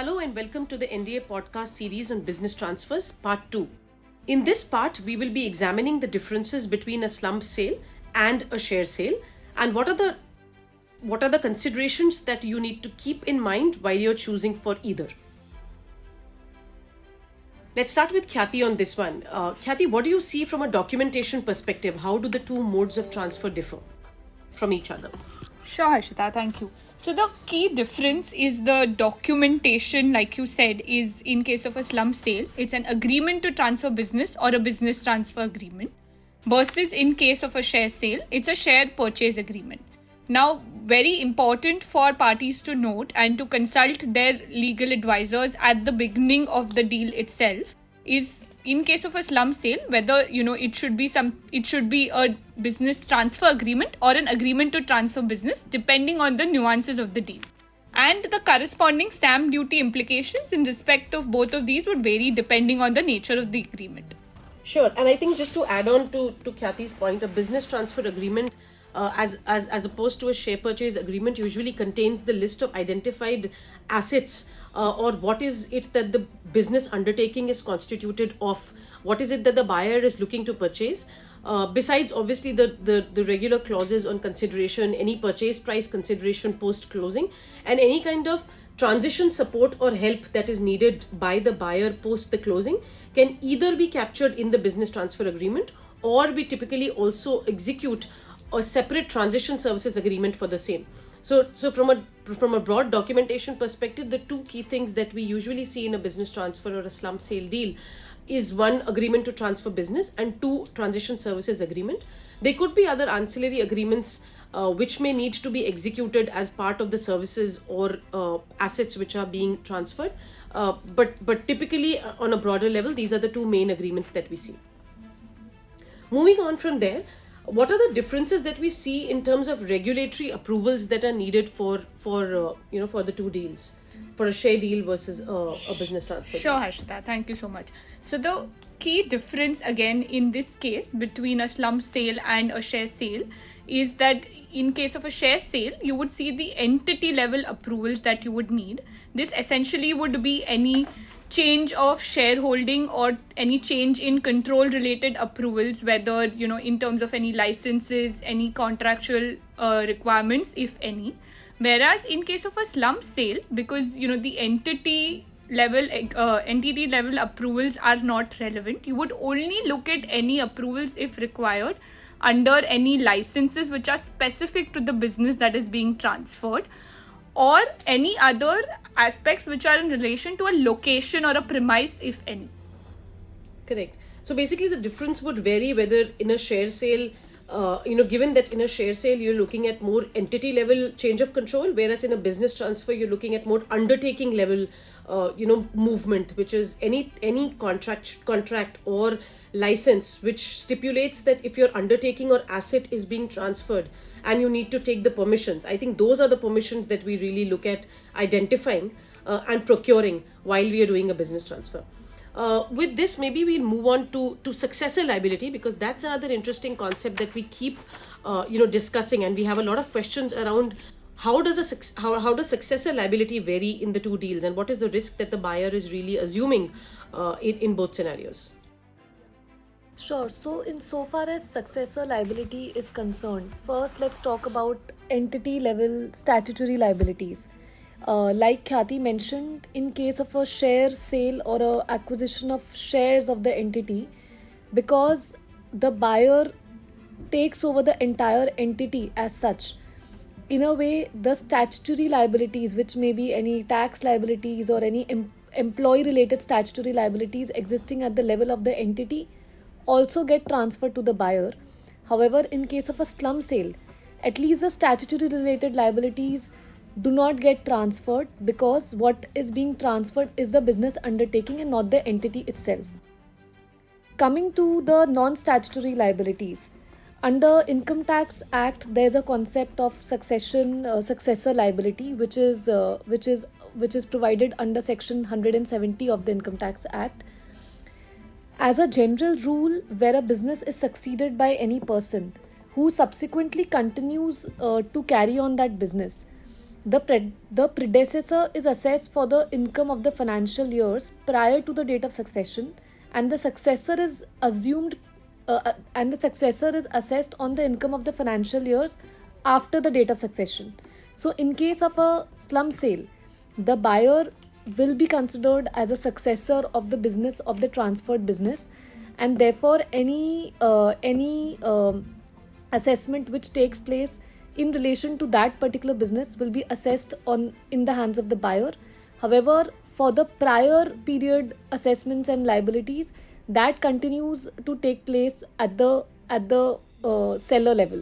Hello and welcome to the NDA podcast series on business transfers, part 2. In this part, we will be examining the differences between a slump sale and a share sale and what are the considerations that you need to keep in mind while you're choosing for either. Let's start with Khyati on this one. Khyati, what do you see from a documentation perspective? How do the two modes of transfer differ from each other? Sure, Harshita, thank you. So the key difference is the documentation, like you said, is in case of a slump sale, it's an agreement to transfer business or a business transfer agreement. Versus in case of a share sale, it's a share purchase agreement. Now, very important for parties to note and to consult their legal advisors at the beginning of the deal itself is in case of a slump sale, whether it should be a business transfer agreement or an agreement to transfer business, depending on the nuances of the deal. And the corresponding stamp duty implications in respect of both of these would vary depending on the nature of the agreement. Sure, and I think just to add on to Khyati's point, a business transfer agreement as opposed to a share purchase agreement usually contains the list of identified assets or what is it that the business undertaking is constituted of, what is it that the buyer is looking to purchase, besides obviously the regular clauses on consideration, any purchase price consideration post closing, and any kind of transition support or help that is needed by the buyer post the closing can either be captured in the business transfer agreement or we typically also execute a separate transition services agreement for the same. So from a broad documentation perspective, the two key things that we usually see in a business transfer or a slump sale deal is one, agreement to transfer business, and two, transition services agreement. There could be other ancillary agreements which may need to be executed as part of the services or assets which are being transferred. But typically on a broader level, these are the two main agreements that we see. Moving on from there, what are the differences that we see in terms of regulatory approvals that are needed for the two deals, for a share deal versus a business transfer? Sure, Harshita, thank you so much. So the key difference again in this case between a slump sale and a share sale is that in case of a share sale, you would see the entity level approvals that you would need. This essentially would be any change of shareholding or any change in control related approvals, whether in terms of any licenses, any contractual requirements, if any. Whereas in case of a slump sale, because the entity level approvals are not relevant, you would only look at any approvals if required under any licenses which are specific to the business that is being transferred, or any other aspects which are in relation to a location or a premise, if any. Correct. So basically the difference would vary whether in a share sale, given that in a share sale you're looking at more entity level change of control, whereas in a business transfer you're looking at more undertaking level movement, which is any contract or license which stipulates that if your undertaking or asset is being transferred and you need to take the permissions. I think those are the permissions that we really look at identifying and procuring while we are doing a business transfer. With this, maybe we'll move on to successor liability, because that's another interesting concept that we keep discussing, and we have a lot of questions around how does successor liability vary in the two deals, and what is the risk that the buyer is really assuming in both scenarios. Sure. So insofar as successor liability is concerned, first let's talk about entity level statutory liabilities. Like Khyati mentioned, in case of a share sale or a acquisition of shares of the entity, because the buyer takes over the entire entity as such, in a way the statutory liabilities, which may be any tax liabilities or any employee related statutory liabilities existing at the level of the entity, also get transferred to the buyer. However, in case of a slump sale, at least the statutory related liabilities do not get transferred, because what is being transferred is the business undertaking and not the entity itself. Coming to the non-statutory liabilities, under Income Tax Act, there is a concept of successor liability, which is provided under Section 170 of the Income Tax Act. As a general rule, where a business is succeeded by any person who subsequently continues to carry on that business, the predecessor is assessed for the income of the financial years prior to the date of succession, and the successor is assessed on the income of the financial years after the date of succession. So in case of a slump sale, the buyer will be considered as a successor of the business of the transferred business, and therefore any assessment which takes place in relation to that particular business will be assessed in the hands of the buyer. However, for the prior period assessments and liabilities, that continues to take place at the seller level.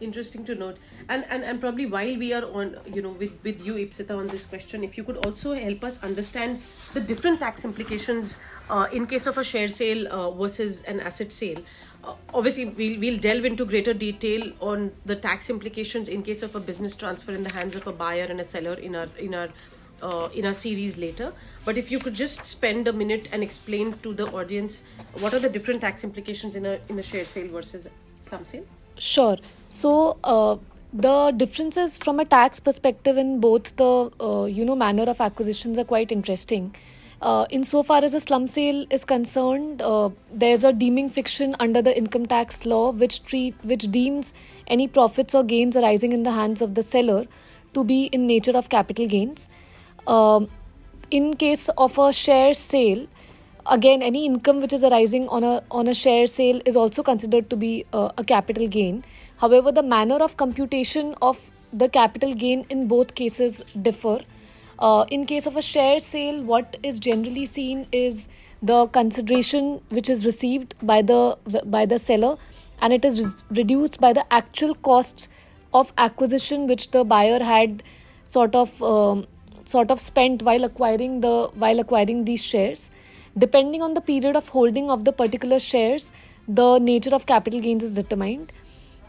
Interesting to note. And probably while we are on, with you, Ipsita, on this question, if you could also help us understand the different tax implications in case of a share sale versus an asset sale. Obviously, we'll delve into greater detail on the tax implications in case of a business transfer in the hands of a buyer and a seller in our series later. But if you could just spend a minute and explain to the audience what are the different tax implications in a share sale versus slump sale. Sure. So the differences from a tax perspective in both the manner of acquisitions are quite interesting. Insofar as a slump sale is concerned, there's a deeming fiction under the income tax law which deems any profits or gains arising in the hands of the seller to be in nature of capital gains. In case of a share sale, again, any income which is arising on a share sale is also considered to be a capital gain. However, the manner of computation of the capital gain in both cases differ. In case of a share sale, what is generally seen is the consideration which is received by the seller, and it is reduced by the actual cost of acquisition which the buyer had sort of spent while acquiring these shares. Depending on the period of holding of the particular shares, the nature of capital gains is determined.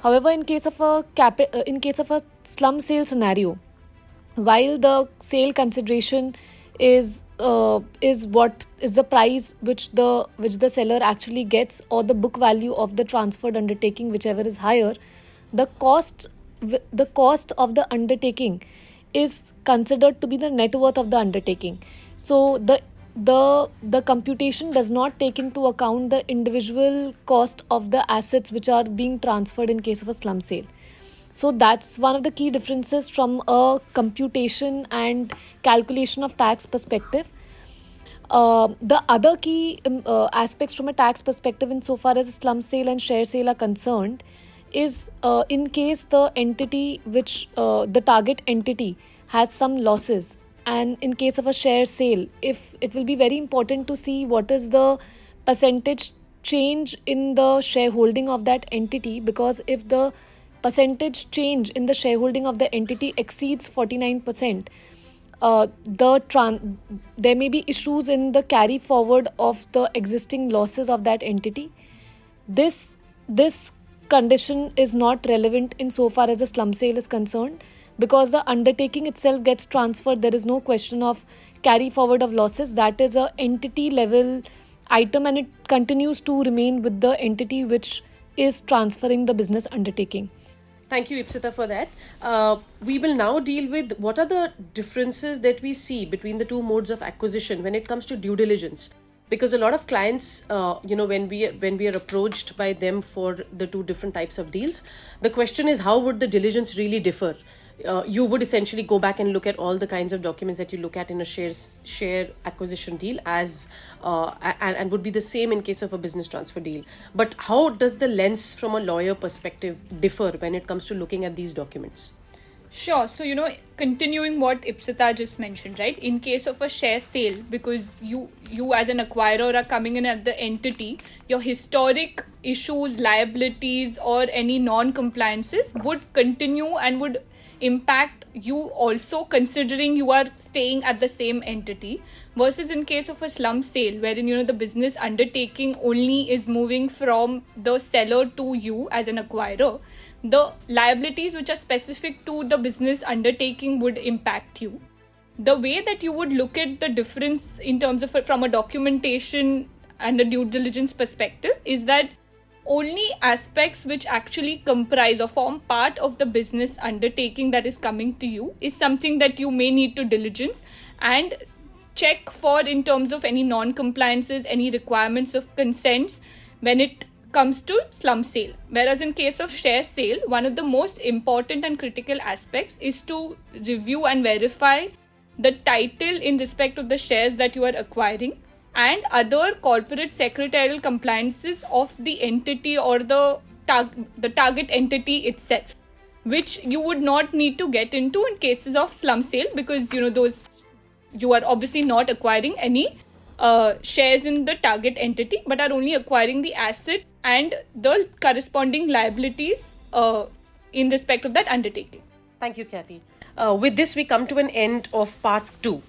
However, in case of a slump sale scenario, while the sale consideration is the price which the seller actually gets, or the book value of the transferred undertaking, whichever is higher, the cost of the undertaking is considered to be the net worth of the undertaking. So the computation does not take into account the individual cost of the assets which are being transferred in case of a slump sale. So that's one of the key differences from a computation and calculation of tax perspective. The other key aspects from a tax perspective insofar as slump sale and share sale are concerned is in case the entity which the target entity has some losses, and in case of a share sale, if it will be very important to see what is the percentage change in the shareholding of that entity, because if the percentage change in the shareholding of the entity exceeds 49%, there may be issues in the carry forward of the existing losses of that entity. This condition is not relevant insofar as the slump sale is concerned, because the undertaking itself gets transferred. There is no question of carry forward of losses. That is a entity level item, and it continues to remain with the entity which is transferring the business undertaking. Thank you, Ipsita, for that. We will now deal with what are the differences that we see between the two modes of acquisition when it comes to due diligence. Because a lot of clients, when we are approached by them for the two different types of deals, the question is, how would the diligence really differ? You would essentially go back and look at all the kinds of documents that you look at in a share acquisition deal and would be the same in case of a business transfer deal. But how does the lens from a lawyer perspective differ when it comes to looking at these documents? Sure. So, continuing what Ipsita just mentioned, right? In case of a share sale, because you as an acquirer are coming in at the entity, your historic issues, liabilities, or any non-compliances would continue and would impact you also, considering you are staying at the same entity, versus in case of a slump sale wherein the business undertaking only is moving from the seller to you as an acquirer. The liabilities which are specific to the business undertaking would impact you. The way that you would look at the difference in terms of from a documentation and a due diligence perspective is that only aspects which actually comprise or form part of the business undertaking that is coming to you is something that you may need to diligence and check for in terms of any non-compliances, any requirements of consents when it comes to slump sale. Whereas in case of share sale, one of the most important and critical aspects is to review and verify the title in respect of the shares that you are acquiring and other corporate secretarial compliances of the entity or the target entity itself, which you would not need to get into in cases of slump sale, because those you are obviously not acquiring any shares in the target entity but are only acquiring the assets and the corresponding liabilities in respect of that undertaking. Thank you, Khyati. With this, we come to an end of part 2.